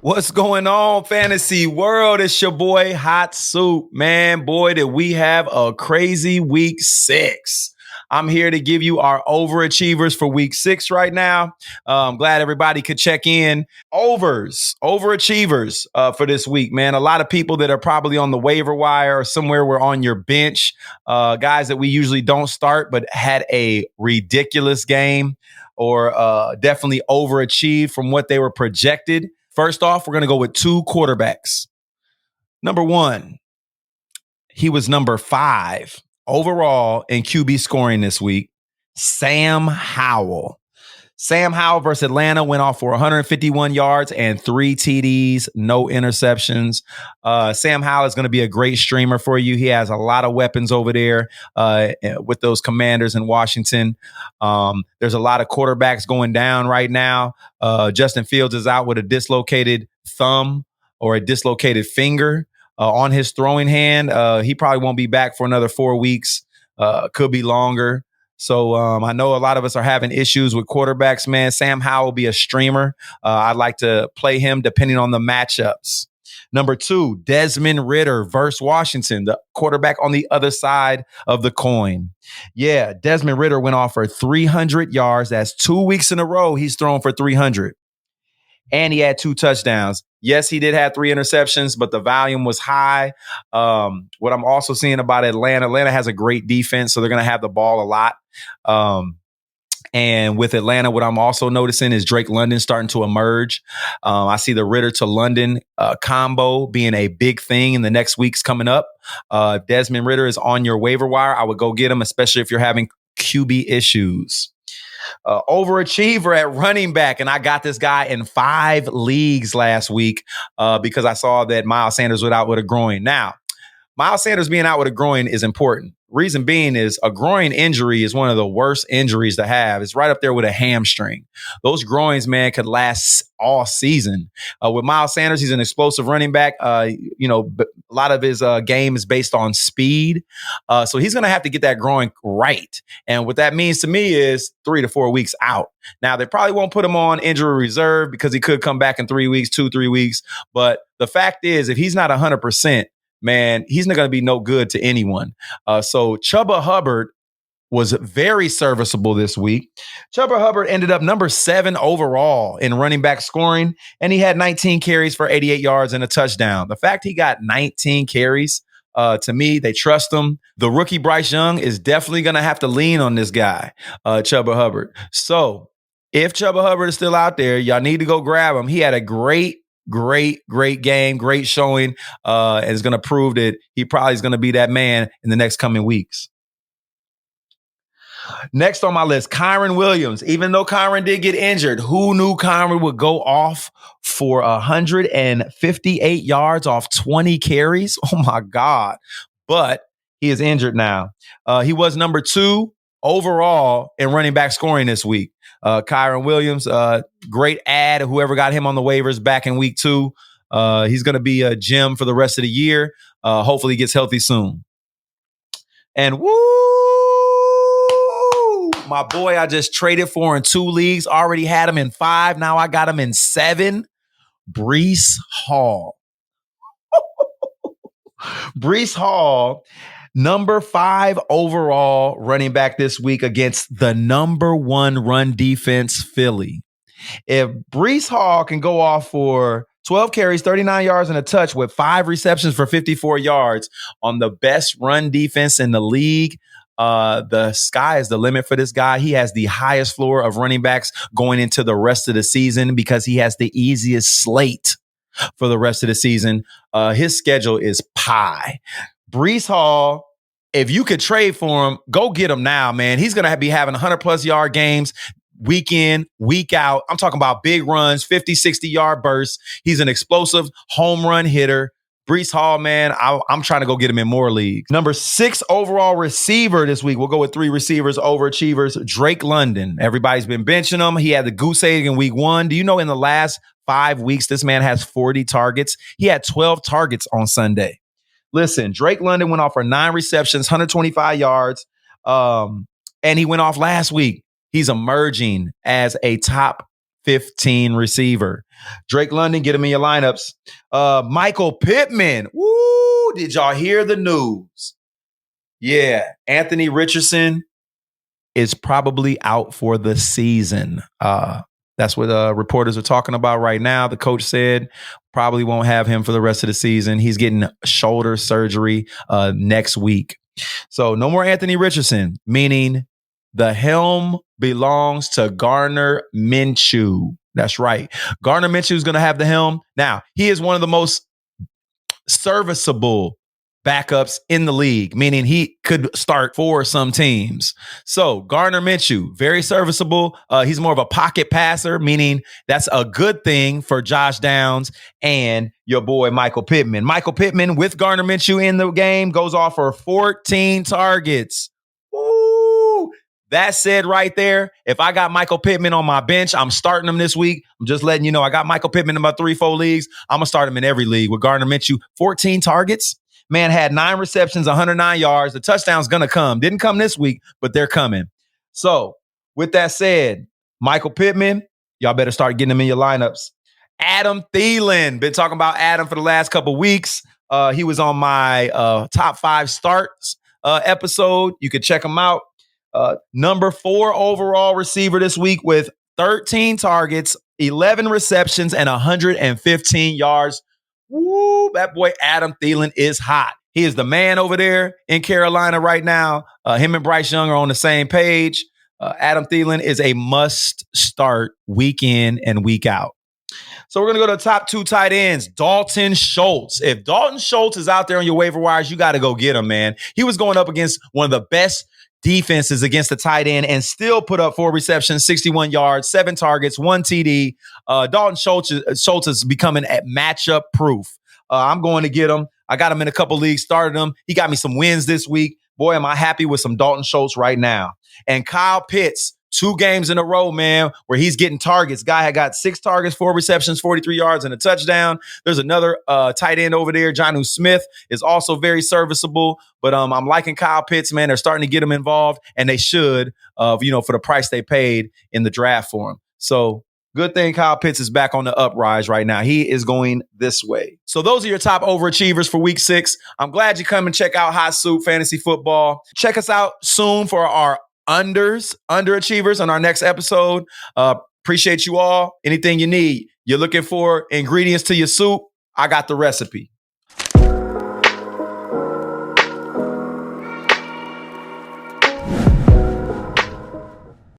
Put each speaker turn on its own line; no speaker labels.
What's going on, fantasy world? It's your boy Hot Soup, man. Boy, did we have a crazy week 6. I'm here to give you our overachievers for week 6 right now. I'm glad everybody could check in. Overachievers for this week, man. A lot of people that are probably on the waiver wire or somewhere were on your bench. Guys that we usually don't start, but had a ridiculous game or definitely overachieved from what they were projected. First off, we're going to go with 2 quarterbacks. Number 1, he was number 5 overall in QB scoring this week, Sam Howell. Sam Howell versus Atlanta went off for 151 yards and 3 TDs, no interceptions. Sam Howell is going to be a great streamer for you. He has a lot of weapons over there with those Commanders in Washington. There's a lot of quarterbacks going down right now. Justin Fields is out with a dislocated thumb or a dislocated finger on his throwing hand. He probably won't be back for another 4 weeks. Could be longer. So I know a lot of us are having issues with quarterbacks, man. Sam Howell will be a streamer. I'd like to play him depending on the matchups. Number 2, Desmond Ridder versus Washington, the quarterback on the other side of the coin. Yeah, Desmond Ridder went off for 300 yards. That's 2 weeks in a row he's thrown for 300. And he had 2 touchdowns. Yes, he did have 3 interceptions, but the volume was high. What I'm also seeing about Atlanta has a great defense, so they're going to have the ball a lot. And with Atlanta, what I'm also noticing is Drake London starting to emerge. I see the Ridder to London combo being a big thing in the next weeks coming up. Desmond Ridder is on your waiver wire. I would go get him, especially if you're having QB issues. Overachiever at running back. And I got this guy in 5 leagues last week because I saw that Miles Sanders was out with a groin. Now, Miles Sanders being out with a groin is important. Reason being is a groin injury is one of the worst injuries to have. It's right up there with a hamstring. Those groins, man, could last all season. With Miles Sanders, he's an explosive running back. A lot of his game is based on speed. So he's going to have to get that groin right. And what that means to me is 3 to 4 weeks out. Now, they probably won't put him on injury reserve because he could come back in 3 weeks, 3 weeks. But the fact is, if he's not 100%, man, he's not going to be no good to anyone. So Chuba Hubbard was very serviceable this week. Chuba Hubbard ended up number 7 overall in running back scoring, and he had 19 carries for 88 yards and a touchdown. The fact he got 19 carries, to me, they trust him. The rookie Bryce Young is definitely going to have to lean on this guy, Chuba Hubbard. So if Chuba Hubbard is still out there, y'all need to go grab him. He had a great game, great showing, and is going to prove that he probably is going to be that man in the next coming weeks. Next on my list, Kyren Williams. Even though Kyren did get injured, who knew Kyren would go off for 158 yards off 20 carries? Oh, my God. But he is injured now. He was number 2 overall in running back scoring this week. Kyren Williams, great ad. Whoever got him on the waivers back in week 2, he's going to be a gem for the rest of the year. Hopefully he gets healthy soon. And my boy I just traded for in 2 leagues, already had him in 5. Now I got him in 7. Breece Hall. Breece Hall, number 5 overall running back this week against the number 1 run defense, Philly. If Breece Hall can go off for 12 carries, 39 yards and a touch with 5 receptions for 54 yards on the best run defense in the league, the sky is the limit for this guy. He has the highest floor of running backs going into the rest of the season because he has the easiest slate for the rest of the season. His schedule is pie. Breece Hall, if you could trade for him, go get him now, man. He's going to be having 100-plus yard games week in, week out. I'm talking about big runs, 50, 60-yard bursts. He's an explosive home run hitter. Breece Hall, man, I'm trying to go get him in more leagues. Number 6 overall receiver this week. We'll go with 3 receivers, overachievers. Drake London. Everybody's been benching him. He had the goose egg in week 1. Do you know in the last 5 weeks, this man has 40 targets? He had 12 targets on Sunday. Listen, Drake London went off for 9 receptions, 125 yards, and he went off last week. He's emerging as a top 15 receiver. Drake London, get him in your lineups. Michael Pittman. Woo! Did y'all hear the news? Yeah, Anthony Richardson is probably out for the season. That's what reporters are talking about right now. The coach said probably won't have him for the rest of the season. He's getting shoulder surgery next week. So no more Anthony Richardson, meaning the helm belongs to Gardner Minshew. That's right. Gardner Minshew is going to have the helm. Now, he is one of the most serviceable backups in the league, meaning he could start for some teams. So Gardner Minshew, very serviceable. He's more of a pocket passer, meaning that's a good thing for Josh Downs and your boy Michael Pittman. Michael Pittman with Gardner Minshew in the game goes off for 14 targets. Ooh. That said right there, if I got Michael Pittman on my bench, I'm starting him this week. I'm just letting you know I got Michael Pittman in about 3-4 leagues. I'm going to start him in every league with Gardner Minshew. 14 targets. Man had 9 receptions, 109 yards. The touchdown's going to come. Didn't come this week, but they're coming. So with that said, Michael Pittman, y'all better start getting him in your lineups. Adam Thielen. Been talking about Adam for the last couple weeks. He was on my top 5 starts episode. You could check him out. Number 4 overall receiver this week with 13 targets, 11 receptions, and 115 yards. Woo, that boy Adam Thielen is hot. He is the man over there in Carolina right now. Him and Bryce Young are on the same page. Adam Thielen is a must start week in and week out. So we're going to go to the top 2 tight ends, Dalton Schultz. If Dalton Schultz is out there on your waiver wires, you got to go get him, man. He was going up against one of the best defenses against the tight end and still put up 4 receptions, 61 yards, 7 targets, 1 TD. Dalton Schultz is becoming matchup proof. I'm going to get him. I got him in a couple leagues, started him. He got me some wins this week. Boy, am I happy with some Dalton Schultz right now. And Kyle Pitts, 2 games in a row, man, where he's getting targets. Guy had got 6 targets, 4 receptions, 43 yards, and a touchdown. There's another tight end over there. Jonnu Smith is also very serviceable. But I'm liking Kyle Pitts, man. They're starting to get him involved, and they should, for the price they paid in the draft for him. So good thing Kyle Pitts is back on the uprise right now. He is going this way. So those are your top overachievers for week 6. I'm glad you come and check out Hot Soup Fantasy Football. Check us out soon for our underachievers on our next episode. Appreciate you all. Anything you need, you're looking for ingredients to your soup, I got the recipe.